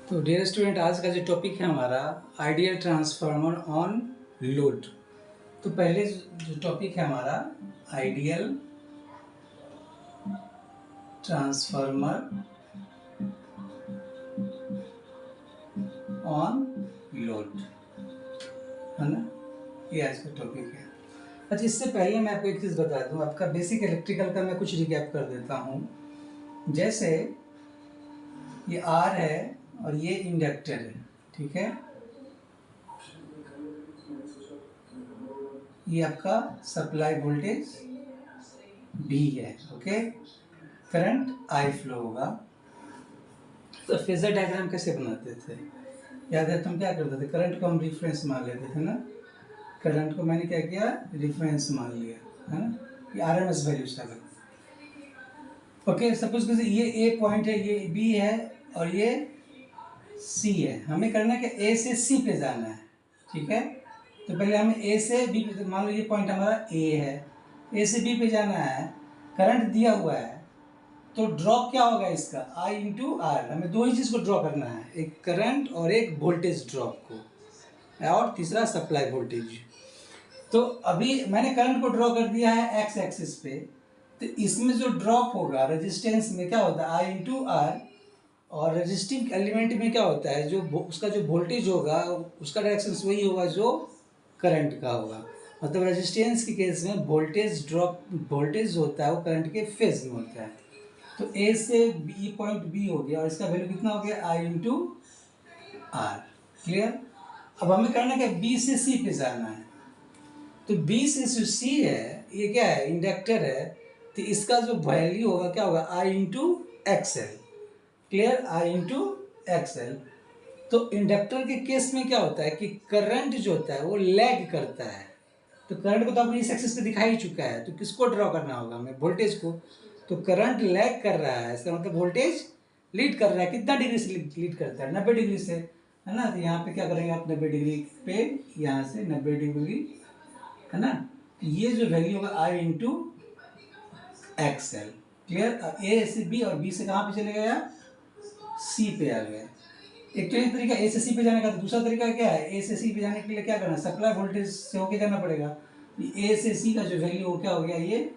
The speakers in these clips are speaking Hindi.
तो डियर स्टूडेंट, आज का जो टॉपिक है हमारा आइडियल ट्रांसफार्मर ऑन लोड। तो पहले जो टॉपिक है हमारा आइडियल ट्रांसफार्मर ऑन लोड, है ना, ये आज का टॉपिक है। अच्छा, इससे पहले मैं आपको एक चीज़ बता दूं, आपका बेसिक इलेक्ट्रिकल का मैं कुछ रिकैप कर देता हूं। जैसे ये आर है और ये इंडक्टर है, ठीक है। ये आपका सप्लाई वोल्टेज भी है, ओके। करंट आई फ्लो होगा। तो फेजर डायग्राम कैसे बनाते थे? याद है, तुम क्या करते थे? करंट को हम रिफरेंस मान लेते थे ना। करंट को मैंने क्या किया, रिफरेंस मान लिया, है ना। ये आरएमएस वैल्यू चला। ओके, सपोज कि ये ए पॉइंट है, ये बी है और ये सी है। हमें करना है कि ए से सी पे जाना है, ठीक है। तो पहले हमें ए से बी पे, मान लो ये पॉइंट हमारा ए है, ए से बी पे जाना है। करंट दिया हुआ है, तो ड्रॉप क्या होगा इसका, I इंटू आर। हमें दो ही चीज़ को ड्रॉ करना है, एक करंट और एक वोल्टेज ड्रॉप को, और तीसरा सप्लाई वोल्टेज। तो अभी मैंने करंट को ड्रॉ कर दिया है एक्स एक्सिस पे। तो इसमें जो ड्रॉप होगा रेजिस्टेंस में क्या होता है, I इंटू आर। और रेजिस्टिव एलिमेंट में क्या होता है, जो उसका जो वोल्टेज होगा उसका डायरेक्शन वही होगा जो करंट का होगा। मतलब रेजिस्टेंस के केस में वोल्टेज ड्रॉप, वोल्टेज होता है वो करंट के फेज में होता है। तो ए से बी पॉइंट बी हो गया और इसका वैल्यू कितना हो गया, आई इंटू आर। क्लियर। अब हमें करना क्या, बी से सी पे जाना है। तो बी से जो सी है, ये क्या है, इंडक्टर है। तो इसका जो वैल्यू होगा क्या होगा, आई इंटू एक्सएल। क्लियर, आई इंटू एक्सएल। तो इंडक्टर के केस में क्या होता है कि करंट जो होता है वो लैग करता है। तो करंट को तो आपने इस एक्सिस पे दिखा ही चुका है, तो किसको ड्रॉ करना होगा हमें, वोल्टेज को। तो करंट लैग कर रहा है, इसका मतलब वोल्टेज लीड कर रहा है। कितना डिग्री से लीड करता है, 90 डिग्री से, है ना। तो यहाँ पे क्या करेंगे आप, 90 डिग्री पे, यहाँ से 90 डिग्री, है ना। ये जो वैल्यू होगा आई इंटू एक्सएल। क्लियर। ए से बी और बी से कहाँ पे चले गया, सी पे आ गया। एक तो ये तरीका ए से सी पे जाने का। तो दूसरा तरीका क्या है, ए से सी पे जाने के लिए क्या करना है, सप्लाई वोल्टेज से होके जाना पड़ेगा। ए से सी का जो वैल्यू हो क्या हो गया, ये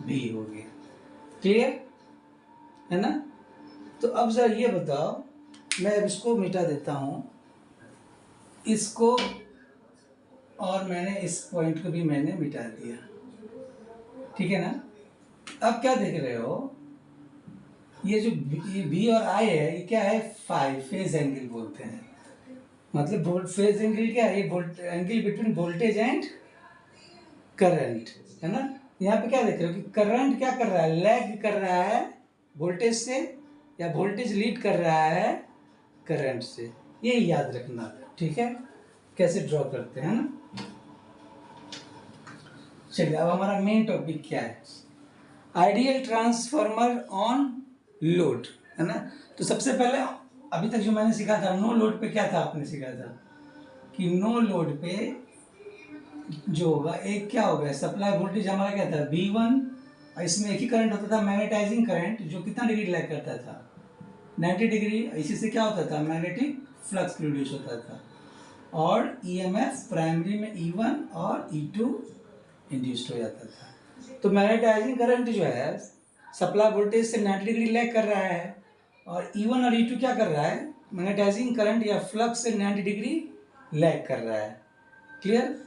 भी हो गया। क्लियर है ना। तो अब जरा ये बताओ, मैं अब इसको मिटा देता हूं, इसको, और मैंने इस पॉइंट को भी मैंने मिटा दिया, ठीक है ना। अब क्या देख रहे हो, ये जो बी और आई है, ये क्या है, फाइव फेज एंगल बोलते हैं। मतलब फेज एंगल क्या है, ये angle between voltage and current, है ना। यहाँ पे क्या देख रहे हो कि करंट क्या कर रहा है, लैग कर रहा है वोल्टेज से, या वोल्टेज लीड कर रहा है करंट से। ये याद रखना, ठीक है। कैसे ड्रॉ करते हैं ना। चलिए, अब हमारा मेन टॉपिक क्या है, आइडियल ट्रांसफार्मर ऑन लोड, है ना। तो सबसे पहले अभी तक जो मैंने सीखा था, नो लोड पे क्या था, आपने सीखा था कि नो लोड पे जो होगा, एक क्या होगा, सप्लाई वोल्टेज हमारा क्या था, V1। और इसमें एक ही करंट होता था, मैग्नेटाइजिंग करंट, जो कितना डिग्री लैग करता था, 90 डिग्री। इसी से क्या होता था, मैग्नेटिक फ्लक्स प्रोड्यूस होता था। और EMF प्राइमरी में E1 और E2 इंड्यूस्ड हो जाता था। तो मैग्नेटाइजिंग करंट जो है सप्लाई वोल्टेज से 90 डिग्री लैग कर रहा है, और E1 और E2 क्या कर रहा है, मैग्नेटाइजिंग करंट या फ्लक्स से 90 डिग्री लैग कर रहा है। क्लियर।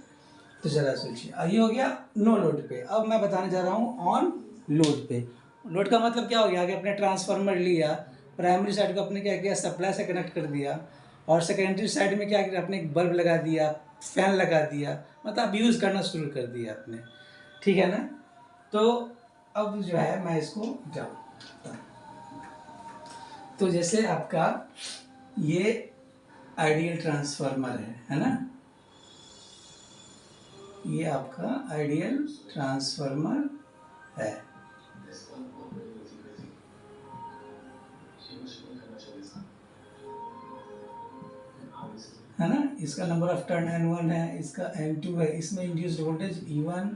तो जरा सोचिए, ये हो गया नो लोड पे। अब मैं बताने जा रहा हूँ ऑन लोड पे। लोड का मतलब क्या हो गया, कि आपने ट्रांसफार्मर लिया, प्राइमरी साइड को आपने क्या किया, सप्लाई से कनेक्ट कर दिया, और सेकेंडरी साइड में क्या किया, आपने एक बल्ब लगा दिया, फैन लगा दिया, मतलब यूज़ करना शुरू कर दिया आपने, ठीक है ना। तो अब जो है मैं इसको जाऊँ, तो जैसे आपका ये आइडियल ट्रांसफार्मर है ना, ये आपका आइडियल ट्रांसफार्मर है। है ना, इसका नंबर ऑफ टर्न N1 है, इसका N2 है, इसमें induced voltage E1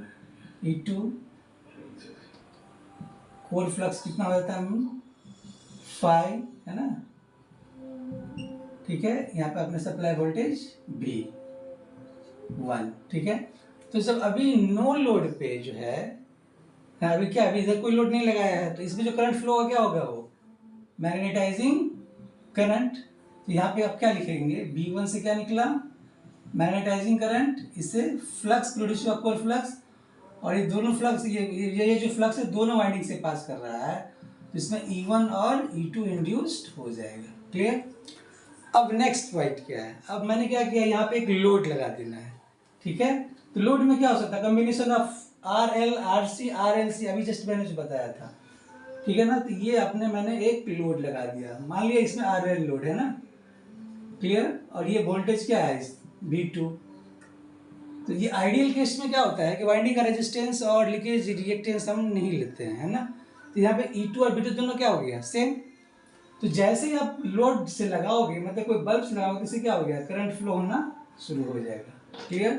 E2, core flux कितना हो जाता है 5, है ना, ठीक है, यहाँ पे आपने सप्लाई वोल्टेज V1, ठीक है। तो जब अभी नो लोड पे जो है, अभी क्या, अभी इधर कोई लोड नहीं लगाया है, तो इसमें जो करंट फ्लो होगा क्या होगा, वो मैग्नेटाइजिंग करंट। तो यहाँ पे आप क्या लिखेंगे, V1 से क्या निकला, मैग्नेटाइजिंग करंट, इससे फ्लक्स प्रोड्यूस हुआ, कोर फ्लक्स, और ये दोनों फ्लक्स, ये जो फ्लक्स है दोनों वाइंडिंग से पास कर रहा है, तो इसमें E1 और E2 इंड्यूस्ड हो जाएगा। क्लियर। अब नेक्स्ट पॉइंट क्या है, अब मैंने क्या किया, यहाँ पे एक लोड लगा देना है, ठीक है। तो लोड में क्या हो सकता है, combination of RL RC RLC, अभी जस्ट मैंने जो बताया था, ठीक है ना। तो ये आपने, मैंने एक लोड लगा दिया, मान लिया इसमें RL लोड है ना, क्लियर, और ये वोल्टेज क्या है V2। तो ये आइडियल केस में क्या होता है कि वाइंडिंग का रेजिस्टेंस और लीकेज रिएक्टेंस हम नहीं लेते हैं, है ना। तो यहाँ पे E2 और V2 दोनों क्या हो गया, सेम। तो जैसे ही आप लोड से लगाओगे, मतलब कोई बल्ब से लगाओगे, तो इससे क्या हो गया, करंट फ्लो होना शुरू हो जाएगा। क्लियर।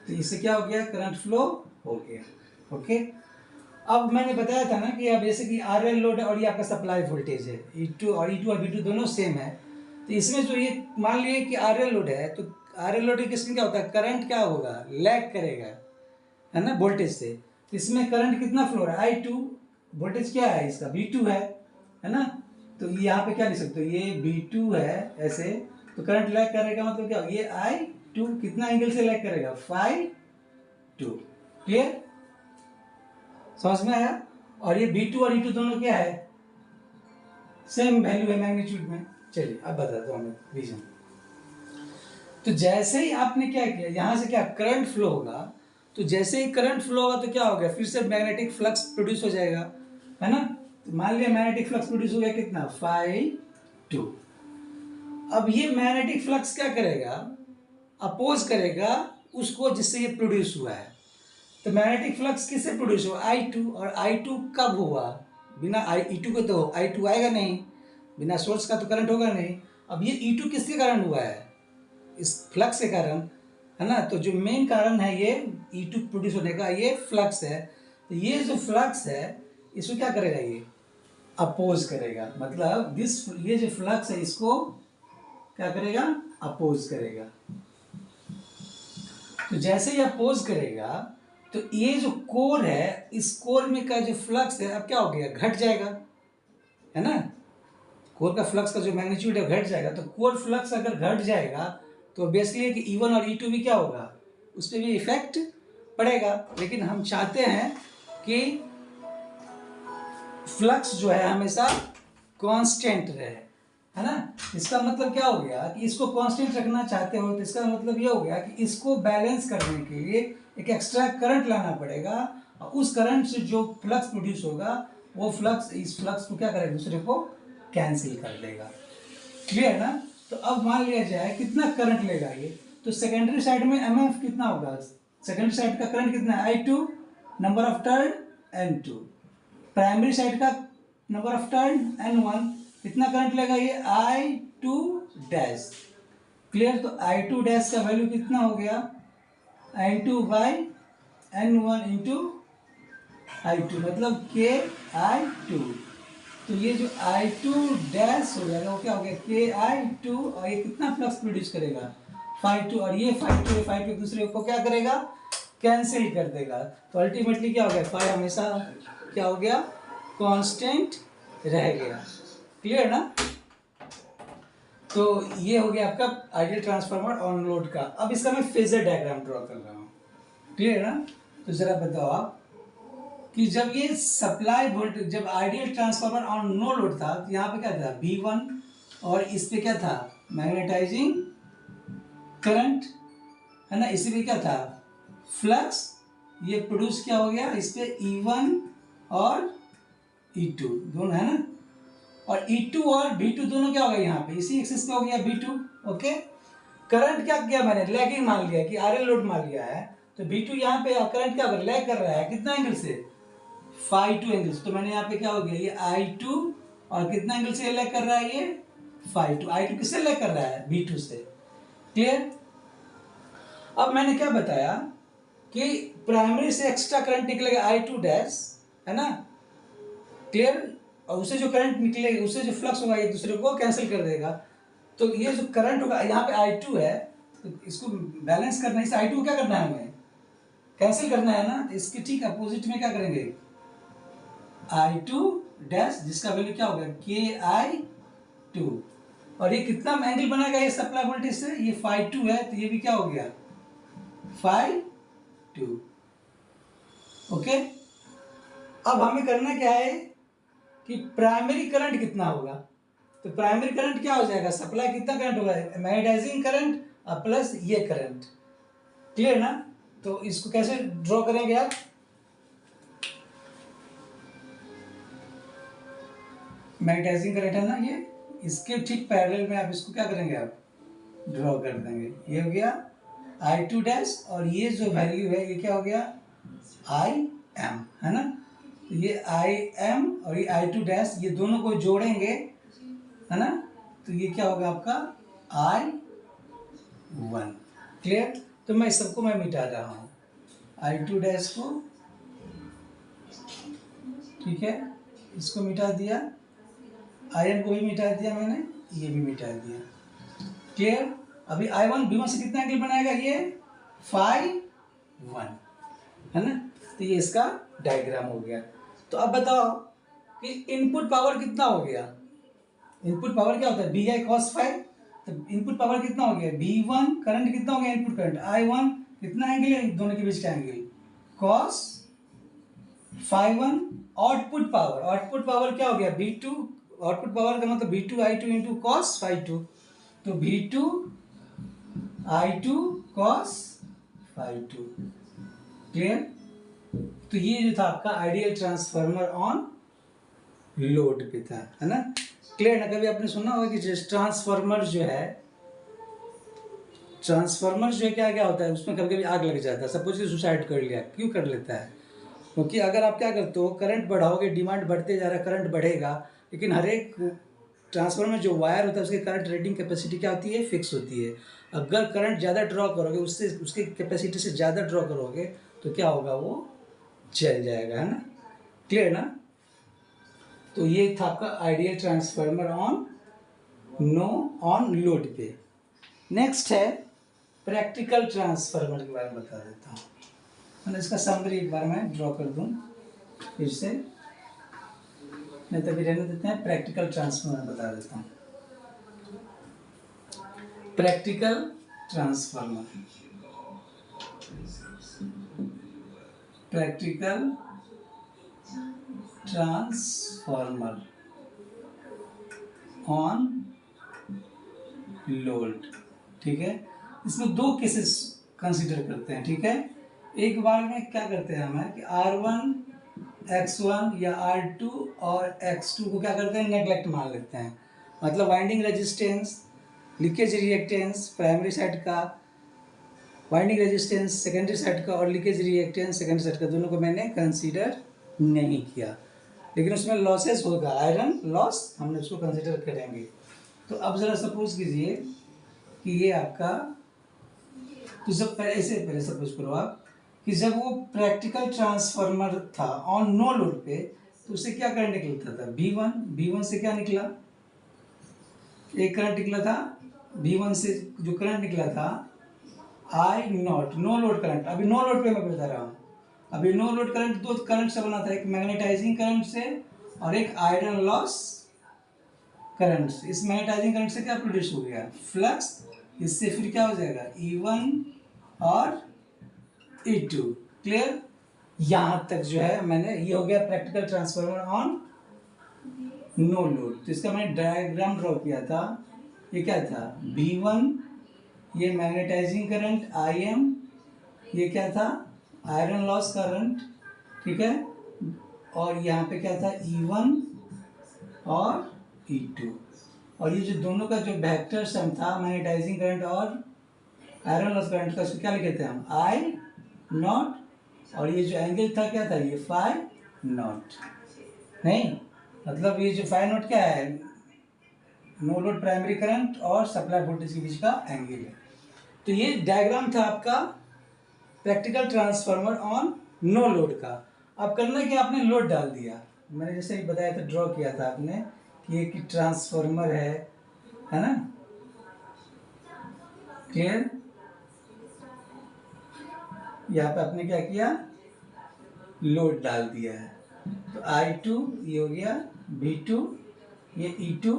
तो इससे क्या हो गया, करंट फ्लो हो गया। ओके। अब मैंने बताया था ना कि अब जैसे कि RL लोड है और ये आपका सप्लाई वोल्टेज है, E2 और V2 दोनों सेम है। तो इसमें जो ये मान लिए कि RL लोड है, तो RL लोड किसमें क्या होता है, करंट क्या होगा, लैग करेगा, है ना, वोल्टेज से। तो इसमें करंट कितना फ्लो है, I2, वोल्टेज क्या है इसका, V2 है ना। तो यहाँ पे क्या लिख सकते हो, ये V2 है ऐसे, तो करंट लैग करेगा, मतलब क्या, ये I2 कितना एंगल से लैग करेगा, Phi2। क्लियर, समझ में आया। और ये V2 और E2 दोनों क्या है, सेम वैल्यू है मैग्नीट्यूड में। चलिए अब बताता हूँ मैं रीजन। तो जैसे ही आपने क्या किया, यहाँ से क्या करंट फ्लो होगा, तो जैसे ही करंट फ्लो होगा तो क्या हो गया, फिर से मैग्नेटिक फ्लक्स प्रोड्यूस हो जाएगा, है ना। तो मान लिया मैग्नेटिक फ्लक्स प्रोड्यूस हो गया कितना, Phi2। अब ये मैग्नेटिक फ्लक्स क्या करेगा, अपोज करेगा उसको जिससे ये प्रोड्यूस हुआ है। तो मैग्नेटिक फ्लक्स किससे प्रोड्यूस हुआ, I2, और I2 कब हुआ, बिना E2 के तो I2 आएगा नहीं, बिना सोर्स का तो करंट होगा नहीं। अब ये E2 किसके कारण हुआ है, इस फ्लक्स के कारण, है ना। तो जो मेन कारण है ये E2 प्रोड्यूस होने का, ये फ्लक्स है। तो ये जो फ्लक्स है इसको क्या करेगा, ये अपोज करेगा, मतलब ये जो फ्लक्स है इसको क्या करेगा, अपोज करेगा। तो जैसे ही अपोज करेगा, तो ये जो कोर है, इस कोर में का जो फ्लक्स है अब क्या हो गया, घट जाएगा, है ना। कोर का फ्लक्स का जो मैग्नीट्यूड है घट जाएगा। तो कोर फ्लक्स अगर घट जाएगा तो बेसिकली कि E1 और E2 भी क्या होगा, उस पर भी इफेक्ट पड़ेगा। लेकिन हम चाहते हैं कि फ्लक्स जो है हमेशा कांस्टेंट रहे, है ना। इसका मतलब क्या हो गया कि इसको कांस्टेंट रखना चाहते हो, तो इसका मतलब ये हो गया कि इसको बैलेंस करने के लिए एक एक्स्ट्रा करंट लाना पड़ेगा, और उस करंट से जो फ्लक्स प्रोड्यूस होगा वो फ्लक्स इस फ्लक्स को क्या करेगा, दूसरे को कैंसिल कर देगा। क्लियर ना। तो अब मान लिया जाए कितना करंट लेगा ये, तो सेकेंडरी साइड में MF कितना होगा, सेकेंडरी साइड का करंट कितना है, I2, number of turn N2, primary side का नंबर ऑफ टर्न N1, कितना करंट लेगा ये, I2 डैश। क्लियर। तो I2 डैश का वैल्यू कितना हो गया, N2 by N1 into I2, मतलब KI2। तो ये जो I2 डैश हो जाएगा वो क्या हो गया, KI2, और ये कितना फ्लक्स प्रोड्यूस करेगा, Phi2, और ये Phi2 एक दूसरे को क्या करेगा, कैंसिल कर देगा। तो अल्टीमेटली क्या हो गया, Phi हमेशा क्या हो गया, कांस्टेंट रह गया। क्लियर ना। तो ये हो गया आपका आइडियल ट्रांसफार्मर ऑन लोड का। अब इसका मैं फेजर डायग्राम ड्रॉ कर रहा हूँ। क्लियर ना। तो जरा बताओ आप कि जब ये सप्लाई वोल्टेज, जब ideal transformer on no load था, तो यहाँ पे क्या था, V1, और इस पे क्या था, मैग्नेटाइजिंग करंट, है ना। इसी पे क्या था, फ्लक्स, ये प्रोड्यूस क्या हो गया, इस पे E1 और E2 दोनों, है ना। और E2 और V2 दोनों क्या हो गया, यहाँ पे इसी एक्सिस पे हो गया V2। ओके। करंट क्या किया मैंने, लैगिंग मान लिया कि RL लोड मान लिया है, तो V2 यहाँ पे करंट क्या लैग कर रहा है, कितना एंगल से, Phi2 एंगल से। तो मैंने यहाँ पे क्या हो गया, ये I2, और कितना एंगल से लैग कर रहा है, ये Phi2। I2 किससे लैग कर रहा है, V2 से। क्लियर। अब मैंने क्या बताया कि प्राइमरी से एक्स्ट्रा करंट निकलेगा I2 डैश, है ना। क्लियर। और उससे जो करंट निकलेगा, उससे जो फ्लक्स होगा एक दूसरे को कैंसिल कर देगा। तो ये जो करंट होगा यहाँ पे I2 है, तो इसको बैलेंस करना है, इस I2 को क्या करना है, हमें कैंसिल करना है ना। तो इसके ठीक अपोजिट में क्या करेंगे, I2 डैश, जिसका वैल्यू क्या होगा KI2, और ये कितना एंगल बनाएगा ये सप्लाई वोल्टेज से, ये phi2 है, तो ये भी क्या हो गया phi2। ओके, अब हमें करना क्या है कि प्राइमरी करंट कितना होगा। तो प्राइमरी करंट क्या हो जाएगा, सप्लाई कितना करंट होगा, मैग्नेटाइजिंग करंट प्लस ये करंट। क्लियर ना। तो इसको कैसे ड्रॉ करेंगे आप, मैग्नेटाइजिंग करंट है ना ये, इसके ठीक पैरेलल में आप इसको क्या करेंगे, आप ड्रॉ कर देंगे। ये हो गया I2 डैश, और ये जो वैल्यू है ये क्या हो गया IM, है ना। तो ये IM और ये I2 डैश, ये दोनों को जोड़ेंगे, है ना, तो ये क्या होगा आपका I1। क्लियर। तो मैं इस सबको मैं मिटा रहा हूँ, I2 डैश को, ठीक है, इसको मिटा दिया, IM को भी मिटा दिया मैंने, ये भी मिटा दिया। क्लियर। अभी I1 V1 से कितना एंगल बनाएगा, ये phi1, है ना। तो ये इसका डायग्राम हो गया। तो अब बताओ कि इनपुट पावर कितना हो गया, इनपुट पावर क्या होता है BI cos phi, तो इनपुट पावर कितना हो गया V1, करंट कितना हो गया इनपुट करंट I1, कितना एंगल है दोनों के बीच का angle cos phi1, output power क्या हो गया V2, आउटपुट पावर का मतलब V2 I2 into cos phi2, तो V2 I2 cos phi2। Clear. तो ये जो था आपका आइडियल ट्रांसफार्मर ऑन लोड पे था, है ना। क्लियर ना। कभी आपने सुना होगा कि ट्रांसफार्मर जो है क्या क्या होता है, उसमें कभी कभी आग लग जाता है। सपोज कि सुसाइड कर लिया, क्यों कर लेता है, क्योंकि अगर आप क्या करते हो, करंट बढ़ाओगे, डिमांड बढ़ते जा रहा है, करंट बढ़ेगा, लेकिन हर एक ट्रांसफार्मर में जो वायर होता है उसकी करंट रेटिंग कैपेसिटी क्या होती है, फिक्स होती है। अगर करंट ज़्यादा ड्रॉ करोगे, उससे उसकी कैपेसिटी से ज़्यादा ड्रॉ करोगे, तो क्या होगा, वो जल जाएगा, है ना। क्लियर ना। तो ये था आपका आइडियल ट्रांसफार्मर ऑन लोड पे। नेक्स्ट है प्रैक्टिकल ट्रांसफार्मर के बारे में बता देता हूँ। मैंने इसका समरी एक बार मैं ड्रॉ कर दूँ फिर से, नहीं तभी रहने देते हैं। प्रैक्टिकल ट्रांसफार्मर बता देता हूँ। Practical transformer, practical transformer on load, ठीक है। इसमें दो केसेस कंसीडर करते हैं, ठीक है। एक बार में क्या करते हैं हम कि R1 X1 या R2 और X2 को क्या करते हैं, नेगलेक्ट मान लेते हैं। मतलब winding resistance, leakage reactance primary side का, वाइंडिंग रेजिस्टेंस सेकेंडरी साइड का, और लीकेज रिएक्टेंस सेकेंडरी साइड का, दोनों को मैंने कंसीडर नहीं किया। लेकिन उसमें लॉसेस होगा, आयरन लॉस, हमने उसको कंसीडर करेंगे। तो अब ज़रा सपोज कीजिए कि ये आपका, तो जब पहले सपोज करो आप कि जब वो प्रैक्टिकल ट्रांसफार्मर था ऑन नो लोड पे, तो उससे क्या करंट निकलता था V1 से क्या निकला, एक करंट निकला था V1 से, जो करंट निकला था I0, नो लोड करंट। अभी नो लोड पे मैं बता रहा हूँ। अभी नो लोड करंट दो करंट से बना था, एक मैग्नेटाइजिंग करंट से और एक आयरन लॉस करंट से। इस मैग्नेटाइजिंग करंट से क्या प्रोड्यूस हो गया, फ्लक्स। इससे फिर क्या हो जाएगा E1 और E2। क्लियर। यहाँ तक जो है मैंने, ये हो गया practical transformer on no load. तो इसका मैंने डायग्राम ड्रॉ किया था। ये क्या था V1, ये मैग्नेटाइजिंग करंट IM, ये क्या था आयरन लॉस करंट, ठीक है। और यहाँ पे क्या था E1 और E2, और ये जो दोनों का जो वेक्टर सम था मैग्नेटाइजिंग करंट और आयरन लॉस करंट का, उसको क्या लिखे थे हम I0, और ये जो एंगल था क्या था, ये phi0। नहीं, मतलब ये जो phi0 क्या है, नो लोड प्राइमरी करंट और सप्लाई वोल्टेज के बीच का एंगल है। तो ये डायग्राम था आपका practical transformer on no load का। अब करना कि आपने लोड डाल दिया, मैंने जैसे ही बताया था, ड्रॉ किया था आपने कि एक ट्रांसफार्मर है ना, क्लियर? यहाँ पे आपने क्या किया, लोड डाल दिया है। तो I2 ये हो गया, V2 ये E2,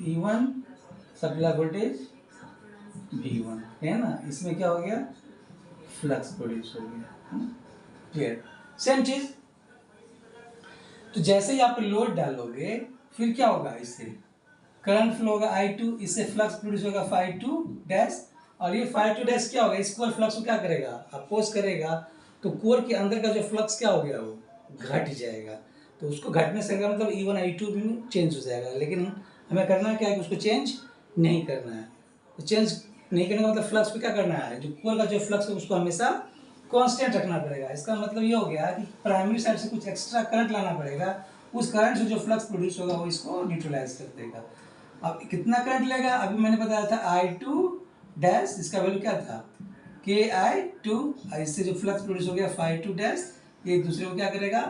E1 supply voltage V1 है ना। इसमें क्या हो गया, फ्लक्स प्रोड्यूस हो गया। क्लियर? सेम चीज, तो जैसे ही आप लोड डालोगे फिर क्या होगा, इससे करंट फ्लो होगा I2, इससे फ्लक्स प्रोड्यूस होगा phi2 डैश, और ये phi2 डैश क्या होगा, इस कोर फ्लक्स को क्या करेगा, अपोज करेगा। तो कोर के अंदर का जो फ्लक्स क्या हो गया, वो घट जाएगा। तो उसको घटने से का मतलब E1 I2 भी चेंज हो जाएगा, लेकिन हमें करना क्या है कि उसको चेंज नहीं करना है। तो चेंज नहीं करने का मतलब फ्लक्स को क्या करना है, जो कोर का जो फ्लक्स है उसको हमेशा कांस्टेंट रखना पड़ेगा। इसका मतलब ये हो गया कि प्राइमरी साइड से कुछ एक्स्ट्रा करंट लाना पड़ेगा, उस करंट से जो फ्लक्स प्रोड्यूस होगा वो इसको न्यूट्रलाइज कर देगा। अब कितना करंट लेगा, अभी मैंने बताया था I2 डैश, इसका वैल्यू क्या था KI2, इससे जो फ्लक्स प्रोड्यूस हो गया phi2 डैश, ये एक दूसरे को क्या करेगा,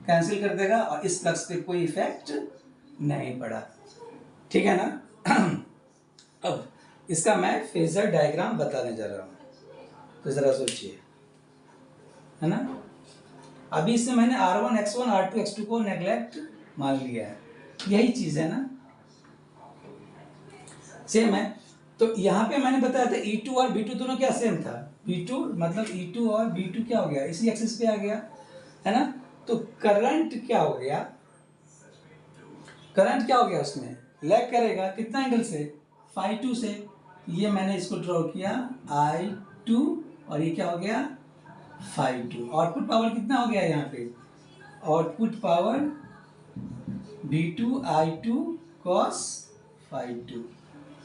कैंसिल कर देगा, और इस फ्लक्स पे कोई इफेक्ट नहीं पड़ा। ठीक है ना। अब इसका मैं फेजर डायग्राम बताने जा रहा हूँ, तो जरा सोचिए, है ना। अभी इसमें मैंने R1 X1 R2 X2 को नेग्लेक्ट मान लिया है, यही चीज है ना, सेम है। तो यहाँ पे मैंने बताया था E2 और V2 दोनों क्या सेम था, V2 मतलब E2 और V2 क्या हो गया, इसी एक्सिस पे आ गया, है ना। तो करंट क्या हो गया, करंट क्या हो गया, उसमें लैग करेगा कितना एंगल से, phi2 से। ये मैंने इसको ड्रॉ किया I2, और ये क्या हो गया phi2। आउटपुट पावर कितना हो गया यहाँ पे, output power V2 I2 cos phi2।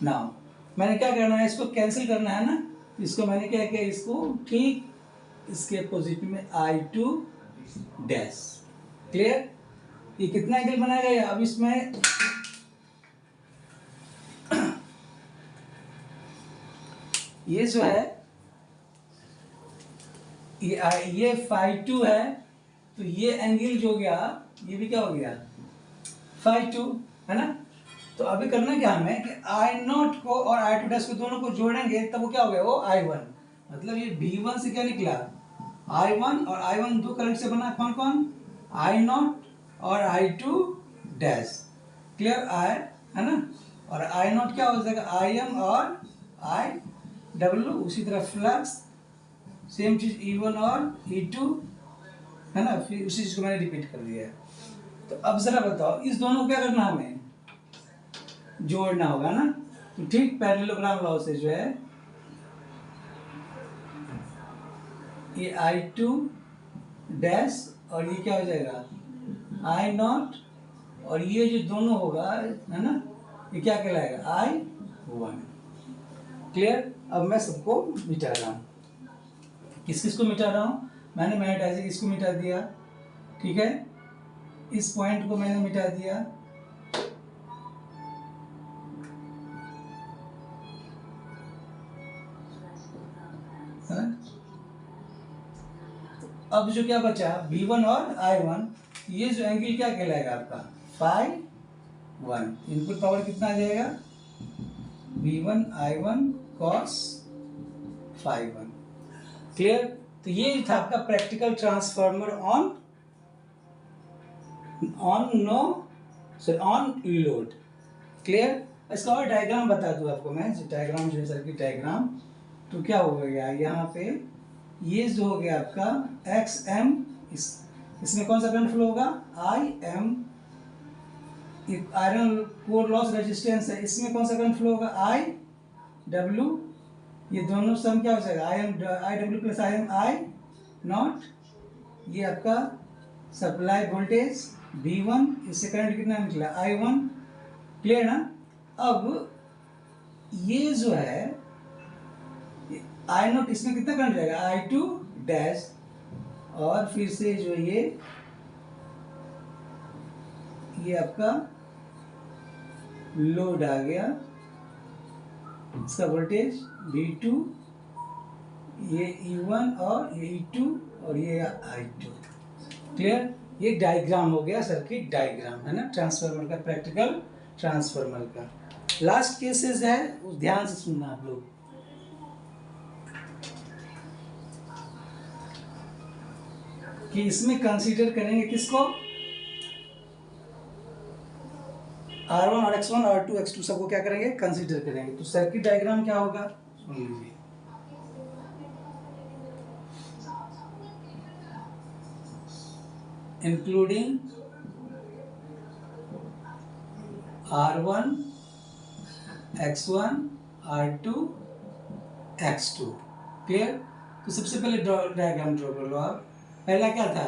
Now मैंने क्या करना है, इसको कैंसिल करना है ना, इसको मैंने क्या किया, इसको ठीक इसके पॉजिटिव में I2 डैश। क्लियर? ये कितना एंगल बनाएगा ये, अब इसमें ये जो है ये phi2 है, तो ये एंगल जो हो गया, ये भी क्या हो गया phi2, है ना। तो अभी करना क्या हमें कि I0 को और I2 डैश को दोनों को जोड़ेंगे, तब वो क्या हो गया, वो I1, मतलब ये V1 से क्या निकला I1, और I1 दो करंट से बना, कौन कौन, I0 और I2 डैश। क्लियर, है ना। और I0 क्या हो जाएगा IM और IW, उसी तरह फ्लक्स सेम चीज E1 और E2, है ना, फिर उसी चीज को मैंने रिपीट कर दिया है। तो अब जरा बताओ, इस दोनों को क्या करना, हमें जोड़ना होगा ना। तो ठीक पैरेललोग्राम लॉ से जो है, ये I2 डैश और ये क्या हो जाएगा I0, और ये जो दोनों होगा, है ना, ये क्या कहलाएगा I1। क्लियर? अब मैं सबको मिटा रहा हूँ, किस किस को मिटा रहा हूँ, मैंने मैग्नेटाइजिंग इसको मिटा दिया, ठीक है, इस पॉइंट को मैंने मिटा दिया, है ना। अब जो क्या बचा V1 और I1, ये जो एंगल क्या कहलाएगा आपका phi1। इनपुट पावर कितना आ जाएगा V1 I1 cos phi1। Clear? तो ये था आपका practical transformer on load. Clear? इसका और डायग्राम बता दूं आपको मैं, डायग्राम जो है सर्किट डायग्राम। तो क्या हो गया यहाँ पे, ये जो हो गया आपका XM, इसमें कौन सा करंट फ्लो होगा IM, iron core loss resistance है, इसमें कौन सा करंट फ्लो होगा IW, ये दोनों सम क्या हो जाएगा IW प्लस IM I0। ये आपका सप्लाई वोल्टेज V1, इससे करंट कितना निकला I1। क्लियर ना। अब ये जो है I0, इसमें कितना करंट जाएगा I2 डैश, और फिर से जो ये आपका लोड आ गया, इसका वोल्टेज V2, ये E1 और ये E2 और ये I2। क्लियर? ये डायग्राम हो गया, सर्किट डायग्राम, है ना, ट्रांसफार्मर का, प्रैक्टिकल ट्रांसफार्मर का। लास्ट केसेस है, उस ध्यान से सुनना आप लोग। कि इसमें कंसीडर करेंगे किसको, R1 और X1 R2 X2 सबको क्या करेंगे, कंसीडर करेंगे। तो सर्किट डायग्राम क्या होगा, सुन लीजिए। Including R1 X1 R2 X2, clear. तो सबसे पहले डायग्राम ड्रॉ कर लो आप। पहला क्या था,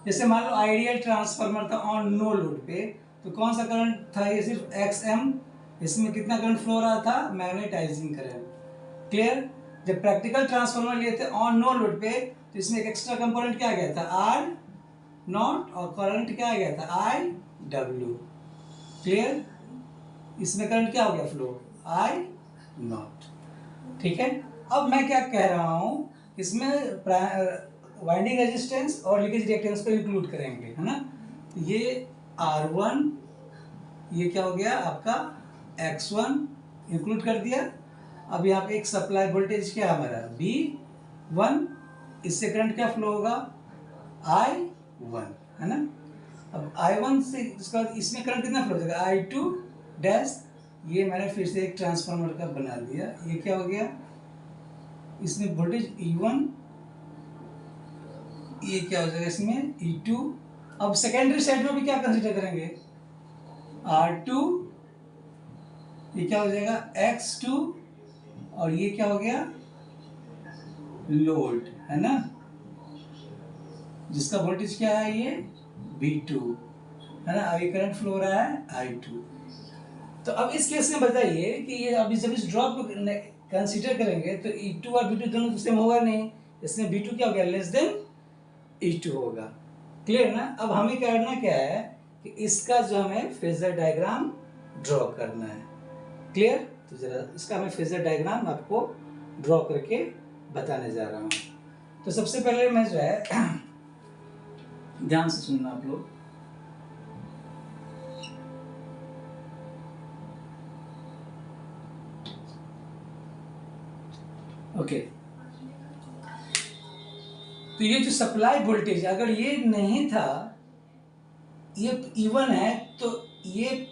जैसे मान लो आइडियल ट्रांसफार्मर था ऑन नो लोड पे, तो कौन सा करंट था, ये सिर्फ XM, इसमें कितना करंट फ्लो रहा था, मैग्नेटाइजिंग करंट, क्लियर। जब प्रैक्टिकल ट्रांसफार्मर लिए थे ऑन नो लोड पे, तो इसमें एक एक्स्ट्रा कंपोनेंट क्या आ गया था, R0, और करंट क्या आ गया था, IW, क्लियर। इसमें करंट क्या हो गया फ्लो, I0, ठीक है। अब मैं क्या कह रहा हूं, इसमें वाइंडिंग रेजिस्टेंस और लीकेज रिएक्टेंस को इंक्लूड करेंगे, है ना। तो ये R1, ये क्या हो गया आपका X1 इंक्लूड कर दिया। अब यहाँ पे एक सप्लाई वोल्टेज क्या है हमारा V1, इससे करंट क्या फ्लो होगा, I1, है ना। अब I1 से इसका इसमें करंट कितना फ्लो हो जाएगा, I2 डैश। ये मैंने फिर से एक ट्रांसफार्मर का बना दिया, ये क्या हो गया, इसमें वोल्टेज E1, ये क्या हो जाएगा इसमें E2। अब सेकेंडरी साइड में भी क्या कंसीडर करेंगे, R2, ये क्या हो जाएगा X2, और ये क्या हो गया लोड, है ना, जिसका वोल्टेज क्या है ये V2, है ना। अभी करंट फ्लो हो रहा है I2। तो अब इस केस में बताइए कि ये अभी जब इस ड्रॉप को कंसीडर करेंगे तो E2 और V2 दोनों तो सेम होगा नहीं, इसमें V2 क्या हो गया, लेस देन E2 होगा, क्लियर ना। अब हमें करना क्या है कि इसका जो हमें फेजर डायग्राम ड्रॉ करना है, क्लियर। तो जरा इसका मैं फेजर डायग्राम आपको ड्रॉ करके बताने जा रहा हूँ। तो सबसे पहले मैं जो है ध्यान से सुनना आप लोग। ओके, तो ये जो सप्लाई वोल्टेज अगर ये नहीं था, ये E1 है, तो ये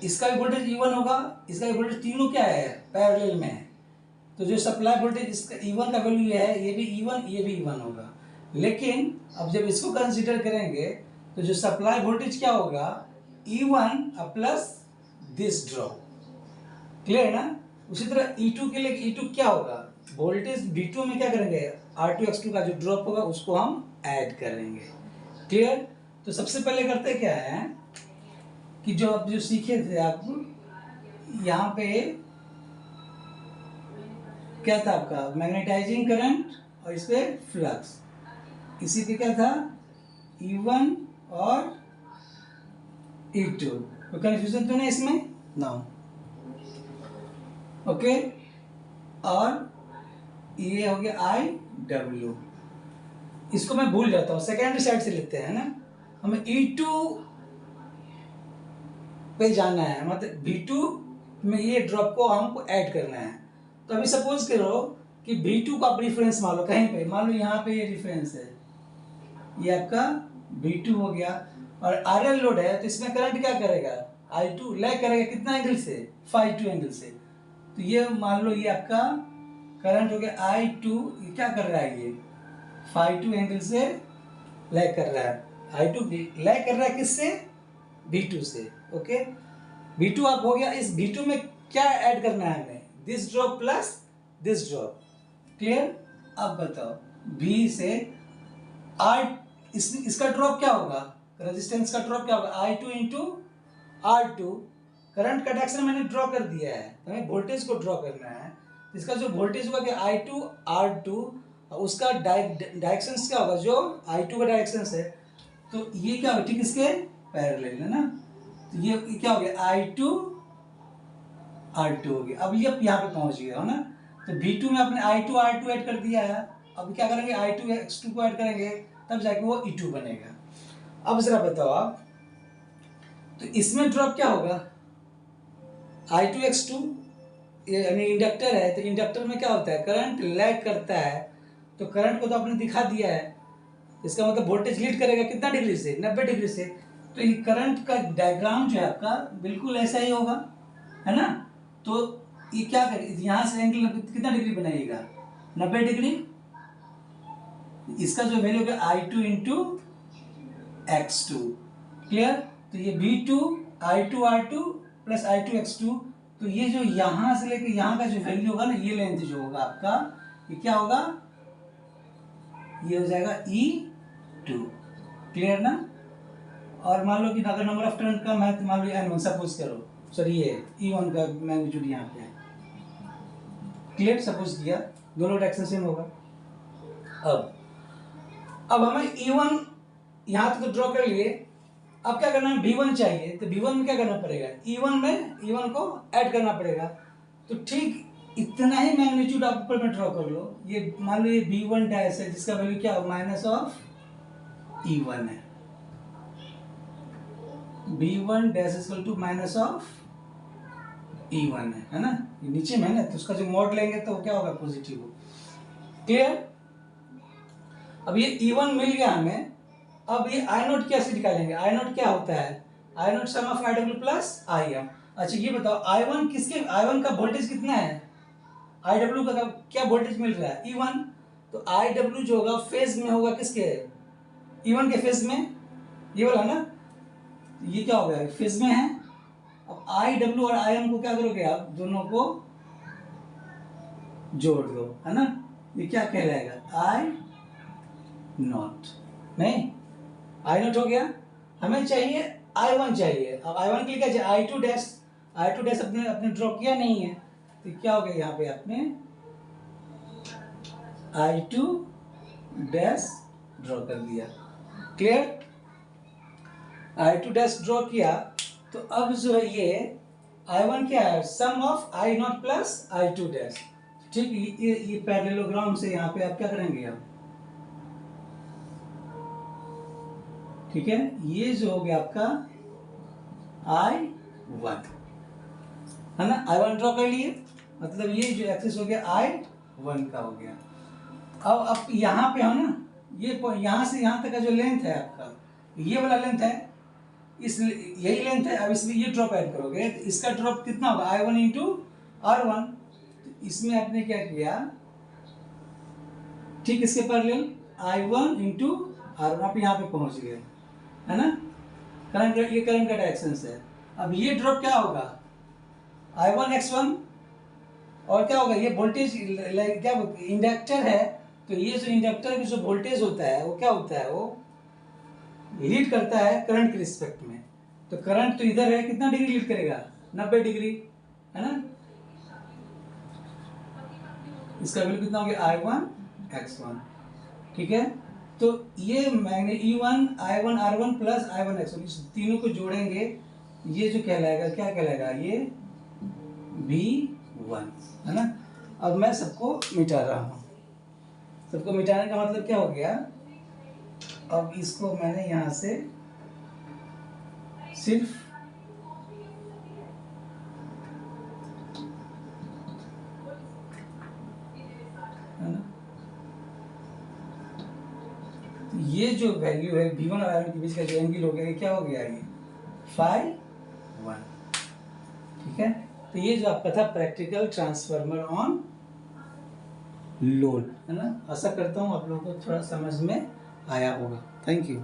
इसका भी वोल्टेज E1 होगा, इसका भी वोल्टेज, तीनों क्या है पैरेलल में है। तो जो सप्लाई वोल्टेज इसका E1 का वैल्यू ये है, ये भी E1, ये भी E1 होगा। लेकिन अब जब इसको कंसीडर करेंगे तो जो सप्लाई वोल्टेज क्या होगा, E1 plus this drop, clear ना। उसी तरह E2 के लिए E2 क्या होगा, वोल्टेज V2 में क्या करेंगे, R2 X2 का जो ड्रॉप होगा उसको हम ऐड करेंगे, क्लियर। तो सबसे पहले करते क्या है कि जो आप जो सीखे थे आप यहाँ पे क्या था आपका मैग्नेटाइजिंग करंट और इस पे फ्लक्स, इसी पे क्या था E1 और E2, कोई कंफ्यूजन तो नहीं इसमें ना, ओके। और ये हो गया IW, इसको मैं भूल जाता हूँ, सेकेंडरी साइड से लिखते हैं ना। हमें E2 पे जाना है, मतलब V2 में ये ड्रॉप को हमको ऐड करना है। तो अभी सपोज करो कि V2 का आप रिफरेंस मान लो कहीं पे, मान लो यहाँ पे ये रिफरेंस है, ये आपका V2 हो गया, और RL लोड है, तो इसमें करंट क्या करेगा, I2 लैग करेगा, कितना एंगल से, phi2 एंगल से। तो ये मान लो ये आपका करंट हो गया I2, ये क्या कर रहा है, ये phi2 एंगल से लैग कर रहा है, I2 लैग कर रहा है किससे, V2 से, ओके। V2 आप हो गया, इस V2 में क्या ऐड करना है हमें, this drop plus this drop, clear. अब बताओ V से R, इसका ड्रॉप क्या होगा, रेजिस्टेंस का ड्रॉप क्या होगा, I2 इंटू R2। करंट का डायरेक्शन मैंने ड्रॉ कर दिया है, हमें वोल्टेज को ड्रॉ करना है। इसका जो वोल्टेज होगा कि I2 R2, उसका डायरेक्शन क्या होगा, जो I2 का डायरेक्शन है, तो ये क्या होगा, ठीक इसके पैरेलल है ना। तो ये क्या हो गया I2 R2 हो गया। अब ये यहाँ पे पहुंच गया हो ना। तो V2 में आपने I2 R2 ऐड कर दिया है, अब क्या करेंगे I2 X2 को ऐड करेंगे, तब जाके वो E2 बनेगा। अब जरा बताओ आप, तो इसमें ड्रॉप क्या होगा, I2X2 यानी इंडक्टर है, तो इंडक्टर में क्या होता है, करंट लैग करता है, तो करंट को तो आपने दिखा दिया है, इसका मतलब वोल्टेज लीड करेगा कितना डिग्री से, 90 डिग्री से। तो ये करंट का डायग्राम जो है आपका बिल्कुल ऐसा ही होगा, है ना। तो ये क्या करें, यहाँ से एंगल कितना डिग्री बनाइएगा, 90 डिग्री। इसका जो वैल्यू होगा I2 इंटू X2, क्लियर। तो ये V2 I2 R2 plus I2 X2, तो ये जो यहाँ से लेके यहाँ का जो वैल्यू होगा ना, ये लेंथ जो होगा आपका, ये क्या होगा, ये हो जाएगा E2, क्लियर ना। और मान लो कि अगर नंबर ऑफ टर्न कम है तो मान लो N1 सपोज करो, सॉरी ये E1 का मैग्नीट्यूड यहाँ पे है, क्लियर, सपोज किया, दोनों डायरेक्शन सेम होगा। अब हमें E1 यहाँ तक तो ड्रॉ कर लिए, अब क्या करना है, V1 चाहिए, तो V1 में क्या करना पड़ेगा, E1 को ऐड करना पड़ेगा। तो ठीक इतना ही मैग्नीट्यूड आप ऊपर में ड्रॉ कर लो, ये मान लो ये V1 डैश है, जिसका वैल्यू क्या हो, माइनस ऑफ E1 है, V1 dash equal to minus of E1 है ना, ये नीचे में है ना, तो उसका जो मॉड लेंगे तो क्या होगा, पॉजिटिव हो, क्लियर। अब ये E1 मिल गया हमें, अब ये I0 कैसे निकालेंगे, I0 क्या होता है, I0 sum of IW plus IM। अच्छा ये बताओ I1 किसके, I1 का वोल्टेज कितना है, IW का क्या वोल्टेज मिल रहा है, E1। तो IW जो होगा फेज में होगा किसके, E1 के फेज में, ये वाला ना, ये क्या हो गया, फेज में है। अब IW और IM को क्या करोगे आप, दोनों को जोड़ दो, है ना, ये क्या कहलाएगा, I0, नहीं I0 हो गया। हमें चाहिए I1 चाहिए, अब I1 के लिए क्या चाहिए, I2 डैश अपने ड्रॉ किया नहीं है, तो क्या हो गया, यहाँ पे आपने I2 डैश ड्रॉ कर दिया, क्लियर। I2 डैश ड्रॉ किया, तो अब जो है ये I1 क्या है, सम of I0 plus I2 dash, ठीक। ये पैरेललोग्राम से यहाँ पे आप क्या करेंगे आप, ठीक है, ये जो हो गया आपका I1, है ना, I1 ड्रॉ कर लिए, मतलब ये जो एक्सिस हो गया I1 का हो गया। अब यहाँ पे हो ना, ये यहाँ से यहाँ तक का जो लेंथ है आपका, ये वाला लेंथ है, इस यही लेंथ है। अब इसमें ये ड्रॉप ऐड करोगे तो इसका ड्रॉप कितना होगा, I1 इंटू R1। तो इसमें आपने क्या किया, ठीक इसके पैरेलल I1 इंटू R1, आप यहाँ पे पहुँच गए, है ना, करंट, ये करंट का डायरेक्शन है। अब ये ड्रॉप क्या होगा, I1 X1, और क्या होगा, ये वोल्टेज क्या इंडक्टर है, तो ये जो इंडक्टर की जो वोल्टेज होता है वो क्या होता है, वो लीड करता है करंट के रिस्पेक्ट में। तो करंट तो इधर है, कितना डिग्री लीड करेगा, 90 डिग्री, है ना। इसका वैल्यू कितना हो गया, I1 X1, ठीक है। तो ये magnet E1 I1 R1 plus I1 X1, इस तीनों को जोड़ेंगे, ये जो कहलाएगा, क्या कहलाएगा, ये V1, है ना। अब मैं सबको मिटा रहा हूँ, सबको मिटाने का मतलब क्या हो गया, अब इसको मैंने यहाँ से सिर्फ है ना, तो ये जो वैल्यू है V1 और I1 के बीच का जो एंगल हो गया, ये क्या हो गया, ये Φ1, ठीक है। तो ये जो आपका था प्रैक्टिकल ट्रांसफार्मर ऑन लोड, है ना। आशा करता हूँ आप लोगों को थोड़ा समझ में आया होगा। Thank you.